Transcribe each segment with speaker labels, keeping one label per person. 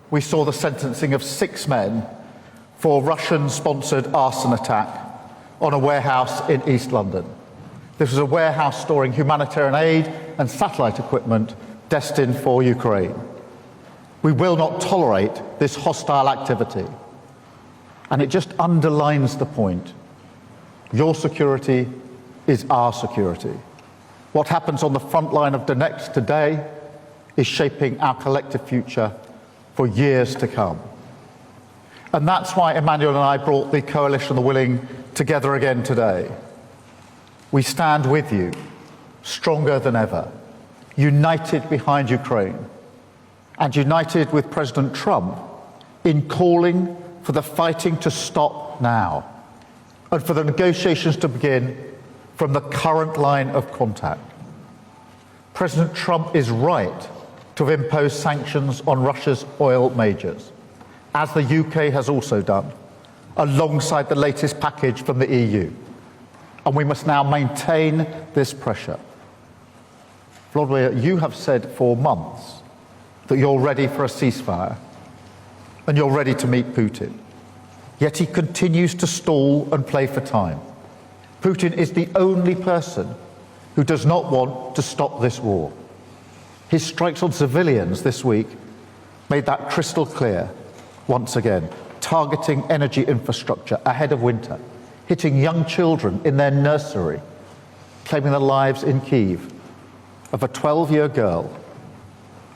Speaker 1: we saw the sentencing of 6 men for Russian-sponsored arson attack on a warehouse in East London. This was a warehouse storing humanitarian aid and satellite equipment destined for Ukraine. We will not tolerate this hostile activity. And it just underlines the point. Your security is our security. What happens on the front line of Donetsk today is shaping our collective future for years to come. And that's why Emmanuel and I brought the Coalition of the Willing together again today. We stand with you, stronger than ever, united behind Ukraine, and united with President Trump in calling for the fighting to stop now, and for the negotiations to begin from the current line of contact. President Trump is right to have imposed sanctions on Russia's oil majors, as the UK has also done, alongside the latest package from the EU. And we must now maintain this pressure. Vladimir, you have said for months that you're ready for a ceasefire and you're ready to meet Putin. Yet he continues to stall and play for time. Putin is the only person who does not want to stop this war. His strikes on civilians this week made that crystal clear once again, targeting energy infrastructure ahead of winter, hitting young children in their nursery, claiming the lives in Kyiv of a 12-year girl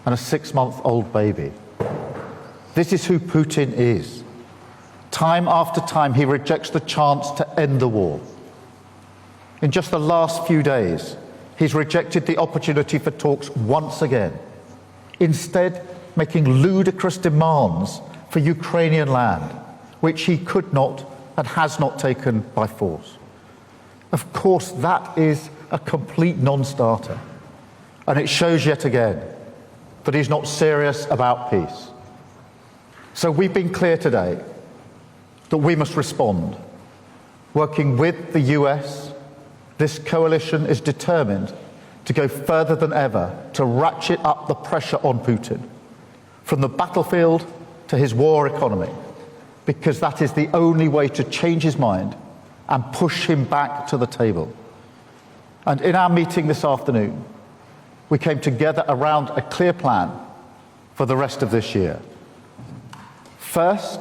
Speaker 1: and a 6-month-old baby. This is who Putin is. Time after time, he rejects the chance to end the war. In just the last few days, he's rejected the opportunity for talks once again, instead making ludicrous demands for Ukrainian land, which he could not and has not taken by force. Of course, that is a complete non-starter, and it shows yet again that he's not serious about peace. So we've been clear today that we must respond. Working with the US, this coalition is determined to go further than ever to ratchet up the pressure on Putin, from the battlefield to his war economy, because that is the only way to change his mind and push him back to the table. And in our meeting this afternoon, we came together around a clear plan for the rest of this year. First,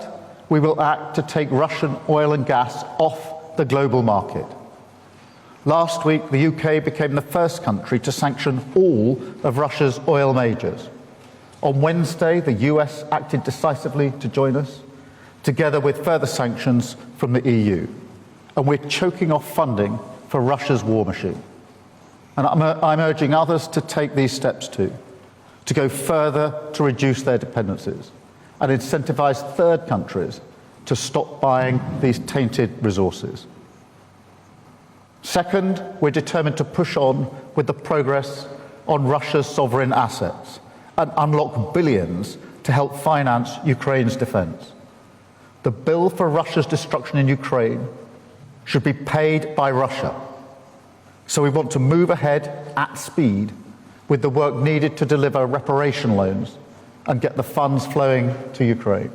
Speaker 1: we will act to take Russian oil and gas off the global market. Last week, the UK became the first country to sanction all of Russia's oil majors. On Wednesday, the US acted decisively to join us, together with further sanctions from the EU. And we're choking off funding for Russia's war machine. And I'm urging others to take these steps too, to go further to reduce their dependencies and incentivize third countries to stop buying these tainted resources. Second, we're determined to push on with the progress on Russia's sovereign assets and unlock billions to help finance Ukraine's defense. The bill for Russia's destruction in Ukraine should be paid by Russia. So we want to move ahead at speed with the work needed to deliver reparation loans and get the funds flowing to Ukraine.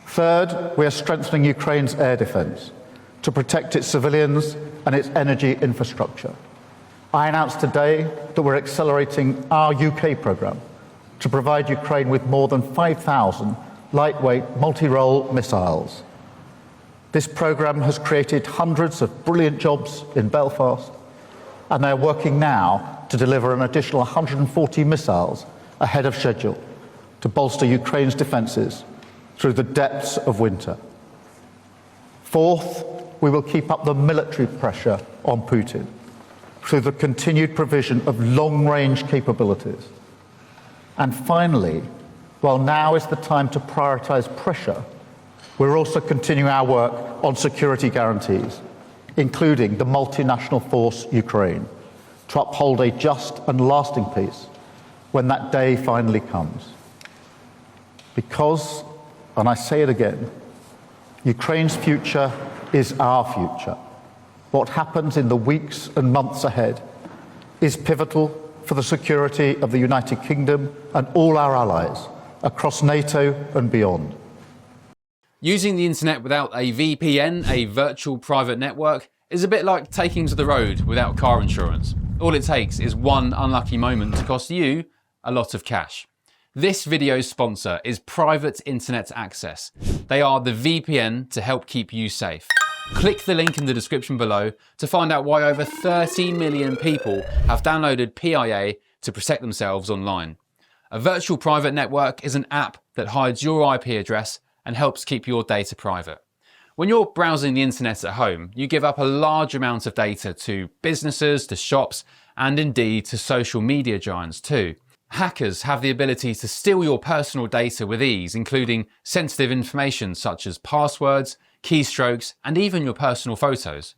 Speaker 1: Third, we are strengthening Ukraine's air defense to protect its civilians and its energy infrastructure. I announced today that we're accelerating our UK programme to provide Ukraine with more than 5,000 lightweight multi-role missiles. This programme has created hundreds of brilliant jobs in Belfast, and they're working now to deliver an additional 140 missiles ahead of schedule to bolster Ukraine's defences through the depths of winter. Fourth, we will keep up the military pressure on Putin through the continued provision of long-range capabilities. And finally, while now is the time to prioritise pressure, we're also continuing our work on security guarantees, including the multinational force Ukraine, to uphold a just and lasting peace when that day finally comes. Because, and I say it again, Ukraine's future is our future. What happens in the weeks and months ahead is pivotal for the security of the United Kingdom and all our allies, across NATO and beyond.
Speaker 2: Using the internet without a VPN, a virtual private network, is a bit like taking to the road without car insurance. All it takes is one unlucky moment to cost you a lot of cash. This video's sponsor is Private Internet Access. They are the VPN to help keep you safe. Click the link in the description below to find out why over 30 million people have downloaded PIA to protect themselves online. A virtual private network is an app that hides your IP address and helps keep your data private. When you're browsing the internet at home, you give up a large amount of data to businesses, to shops, and indeed to social media giants too. Hackers have the ability to steal your personal data with ease, including sensitive information such as passwords, keystrokes, and even your personal photos.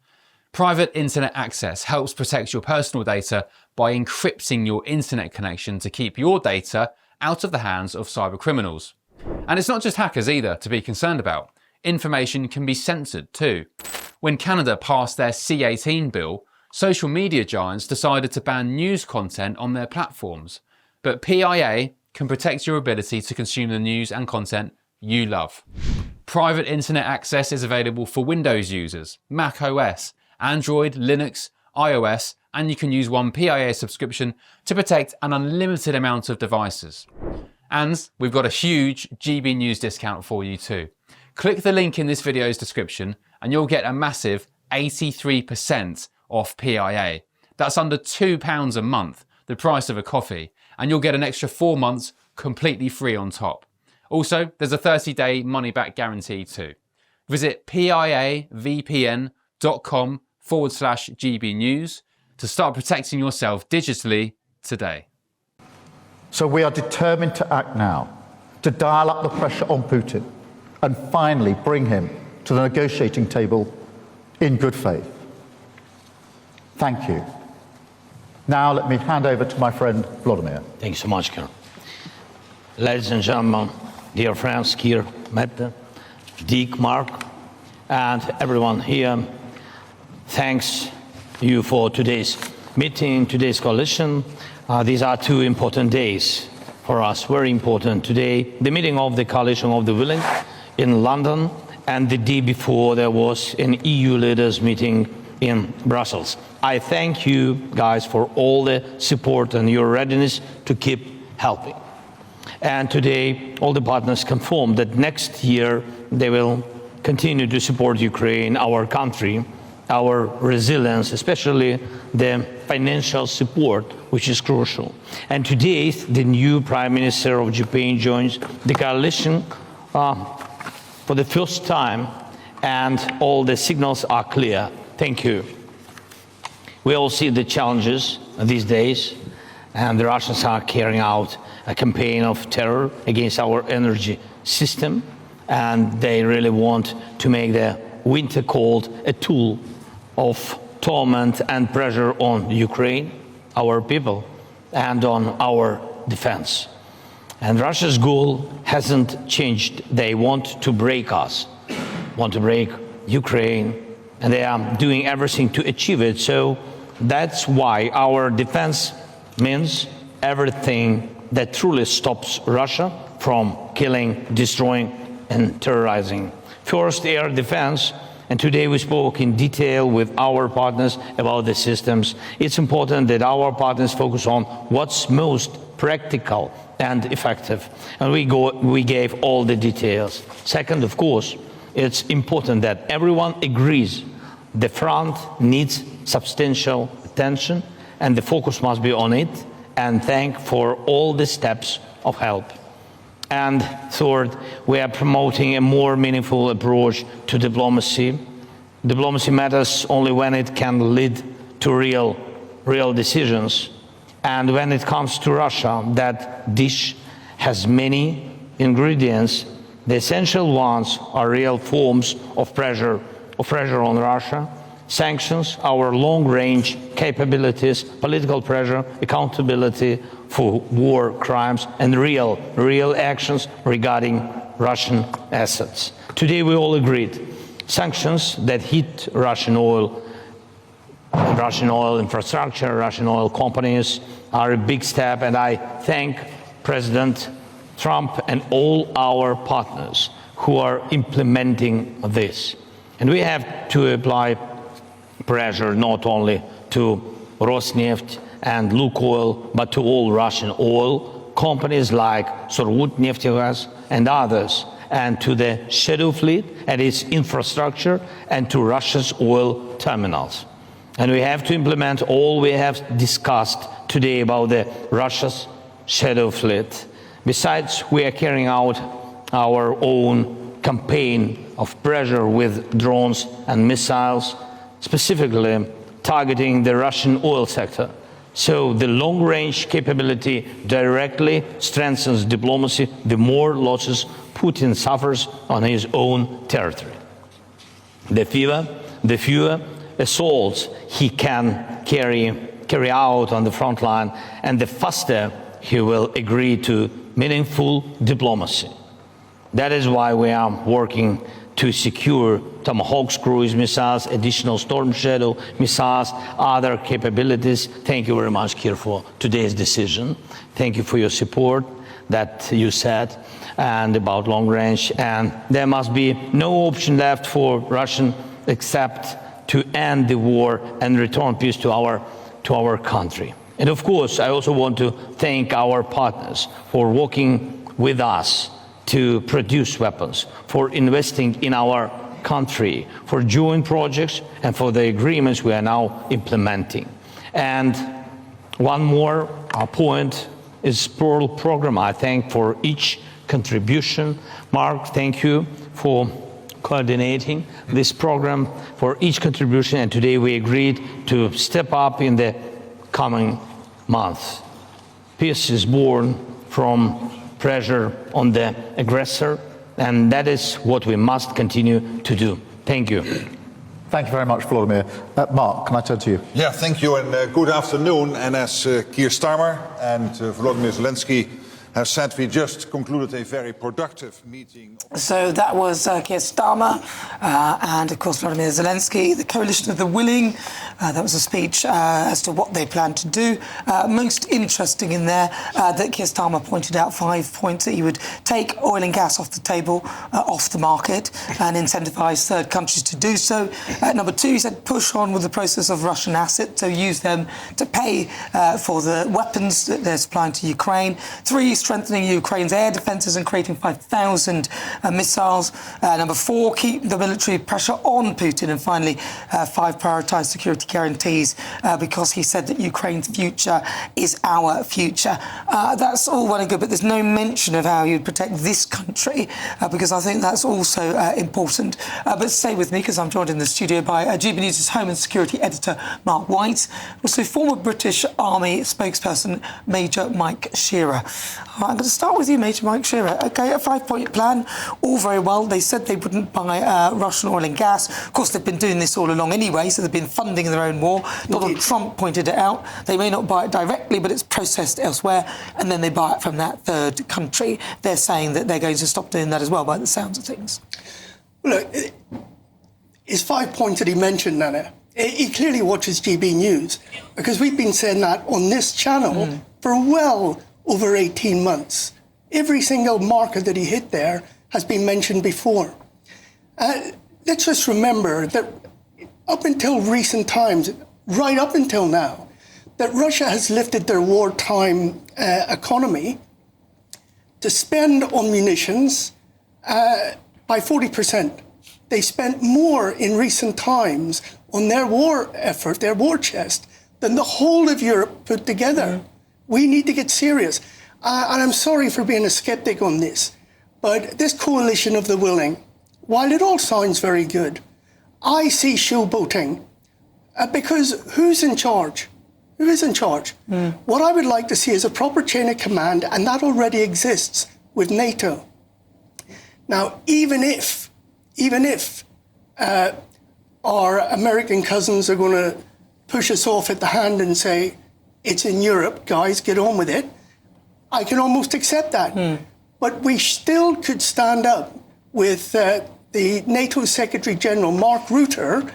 Speaker 2: Private Internet Access helps protect your personal data by encrypting your internet connection to keep your data out of the hands of cybercriminals. And it's not just hackers either to be concerned about. Information can be censored too. When Canada passed their C-18 bill, social media giants decided to ban news content on their platforms. But PIA can protect your ability to consume the news and content you love. Private Internet Access is available for Windows users, Mac OS, Android, Linux, iOS, and you can use one PIA subscription to protect an unlimited amount of devices. And we've got a huge GB News discount for you too. Click the link in this video's description and you'll get a massive 83% off PIA. That's under £2 a month, the price of a coffee, and you'll get an extra 4 months completely free on top. Also, there's a 30-day money-back guarantee too. Visit piavpn.com/GB News to start protecting yourself digitally today.
Speaker 1: So we are determined to act now, to dial up the pressure on Putin and finally bring him to the negotiating table in good faith. Thank you. Now let me hand over to my friend Vladimir.
Speaker 3: Thank you so much, Keir. Ladies and gentlemen, dear friends, Keir, Mette, Dick, Mark, and everyone here, thanks you for today's meeting, today's coalition. These are two important days for us, very important. Today, the meeting of the coalition of the willing in London, and the day before there was an EU leaders meeting in Brussels. I thank you guys for all the support and your readiness to keep helping. And today, all the partners confirmed that next year they will continue to support Ukraine, our country, our resilience, especially the financial support, which is crucial. And today, the new Prime Minister of Japan joins the coalition for the first time, and all the signals are clear. Thank you. We all see the challenges these days, and the Russians are carrying out a campaign of terror against our energy system, and they really want to make the winter cold a tool of torment and pressure on Ukraine, our people, and on our defense. And Russia's goal hasn't changed. They want to break us, want to break Ukraine, and they are doing everything to achieve it. So that's why our defense means everything that truly stops Russia from killing, destroying, and terrorizing. First, air defense. And today we spoke in detail with our partners about the systems. It's important that our partners focus on what's most practical and effective. And we gave all the details. Second, of course, it's important that everyone agrees the front needs substantial attention and the focus must be on it, and thank for all the steps of help. And third, we are promoting a more meaningful approach to diplomacy. Diplomacy matters only when it can lead to real decisions. And when it comes to Russia, that dish has many ingredients. The essential ones are real forms of pressure on Russia, sanctions, our long-range capabilities, political pressure, accountability for war crimes, and real actions regarding Russian assets. Today we all agreed sanctions that hit Russian oil infrastructure, Russian oil companies are a big step, and I thank President Trump and all our partners who are implementing this. And we have to apply pressure not only to Rosneft and Lukoil, but to all Russian oil companies like Surgutneftegas and others, and to the shadow fleet and its infrastructure, and to Russia's oil terminals. And we have to implement all we have discussed today about the Russia's shadow fleet. Besides, we are carrying out our own campaign of pressure with drones and missiles, specifically targeting the Russian oil sector. So the long-range capability directly strengthens diplomacy, the more losses Putin suffers on his own territory. The fewer assaults he can carry out on the front line, and the faster he will agree to meaningful diplomacy. That is why we are working to secure Tomahawk cruise missiles, additional Storm Shadow missiles, other capabilities. Thank you very much, Keir, for today's decision. Thank you for your support that you said, and about long range. And there must be no option left for Russia except to end the war and return peace to our country. And of course, I also want to thank our partners for working with us to produce weapons, for investing in our country, for joint projects, and for the agreements we are now implementing. And one more point is Pearl program. I thank for each contribution. Mark, thank you for coordinating this program, for each contribution, and today we agreed to step up in the coming months. Peace is born from pressure on the aggressor, and that is what we must continue to do. Thank you.
Speaker 1: Thank you very much, Volodymyr. Mark, can I turn to you?
Speaker 4: Yeah, thank you, and good afternoon. And as Keir Starmer and Volodymyr Zelenskyy have said, we just concluded a very productive meeting.
Speaker 5: So that was Keir Starmer and, of course, Volodymyr Zelenskyy, the coalition of the willing. That was a speech as to what they plan to do. Most interesting in there that Keir Starmer pointed out 5 points that he would take oil and gas off the table, off the market, and incentivise third countries to do so. Number 2, he said push on with the process of Russian assets, so use them to pay for the weapons that they're supplying to Ukraine. 3, strengthening Ukraine's air defences and creating 5,000 missiles. Number 4, keep the military pressure on Putin. And finally, 5, prioritise security guarantees because he said that Ukraine's future is our future. That's all well and good, but there's no mention of how you'd protect this country because I think that's also important. But stay with me because I'm joined in the studio by GB News' Home and Security Editor Mark White, also former British Army spokesperson Major Mike Shearer. I'm going to start with you, Major Mike Shearer. OK, a 5-point plan, all very well. They said they wouldn't buy Russian oil and gas. Of course, they've been doing this all along anyway, so they've been funding their own war. Donald Trump pointed it out. They may not buy it directly, but it's processed elsewhere, and then they buy it from that third country. They're saying that they're going to stop doing that as well, by the sounds of things.
Speaker 6: Well, look, it's 5 points that he mentioned, Nana. He clearly watches GB News, because we've been saying that on this channel for well over 18 months. Every single marker that he hit there has been mentioned before. Let's just remember that up until recent times, right up until now, that Russia has lifted their wartime economy to spend on munitions by 40%. They spent more in recent times on their war effort, their war chest, than the whole of Europe put together. We need to get serious. And I'm sorry for being a skeptic on this, but this coalition of the willing, while it all sounds very good, I see showboating because who's in charge? Who is in charge? What I would like to see is a proper chain of command, and that already exists with NATO. Now, even if our American cousins are going to push us off at the hand and say, it's in Europe, guys, get on with it, I can almost accept that. But we still could stand up with the NATO Secretary General, Mark Rutte,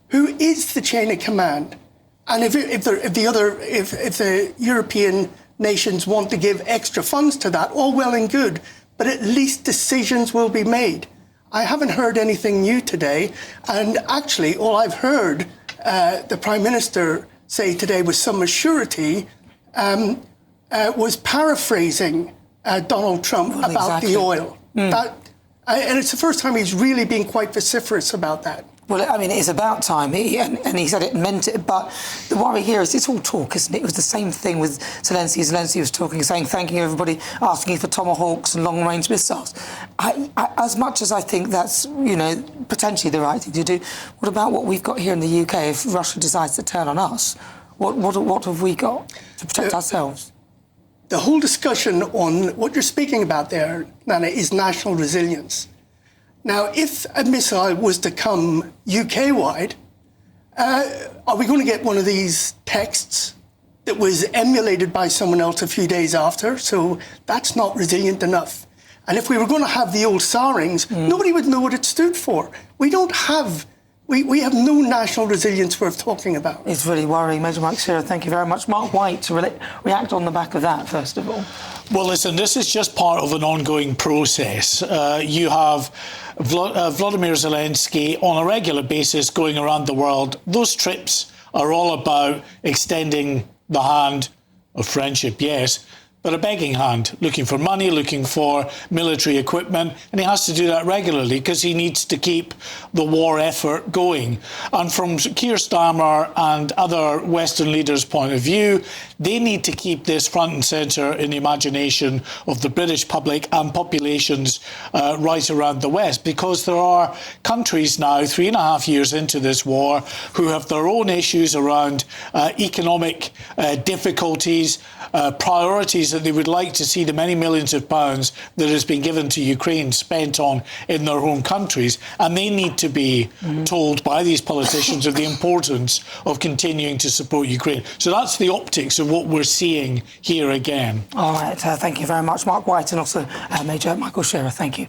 Speaker 6: who is the chain of command. And if the European nations want to give extra funds to that, all well and good, but at least decisions will be made. I haven't heard anything new today, and actually all I've heard the Prime Minister say today with some surety was paraphrasing Donald Trump about the oil. And it's the first time he's really been quite vociferous about that.
Speaker 5: Well, I mean, it's about time, and he said it and meant it, but the worry here is it's all talk, isn't it? It was the same thing with Zelenskyy. Zelenskyy was talking, saying, thanking everybody, asking for tomahawks and long-range missiles. As much as I think that's, you know, potentially the right thing to do, what about what we've got here in the UK if Russia decides to turn on us? What have we got to protect ourselves?
Speaker 6: The whole discussion on what you're speaking about there, Nana, is national resilience. Now, if a missile was to come UK-wide, are we going to get one of these texts that was emulated by someone else a few days after? So that's not resilient enough. And if we were going to have the old SAR rings, nobody would know what it stood for. We have no national resilience worth talking about.
Speaker 5: It's really worrying. Major Mike Shearer, thank you very much. Mark White, to react on the back of that, first of all.
Speaker 7: Well, listen, this is just part of an ongoing process. You have Vladimir Zelenskyy on a regular basis going around the world. Those trips are all about extending the hand of friendship, yes, but a begging hand, looking for money, looking for military equipment, and he has to do that regularly because he needs to keep the war effort going. And from Keir Starmer and other Western leaders' point of view, they need to keep this front and centre in the imagination of the British public and populations right around the West, because there are countries now, 3.5 years into this war, who have their own issues around economic difficulties, priorities that they would like to see the many millions of pounds that has been given to Ukraine spent on in their home countries, and they need to be told by these politicians of the importance of continuing to support Ukraine. So that's the optics of what we're seeing here again.
Speaker 5: All right, thank you very much, Mark White, and also Major Michael Shearer, thank you.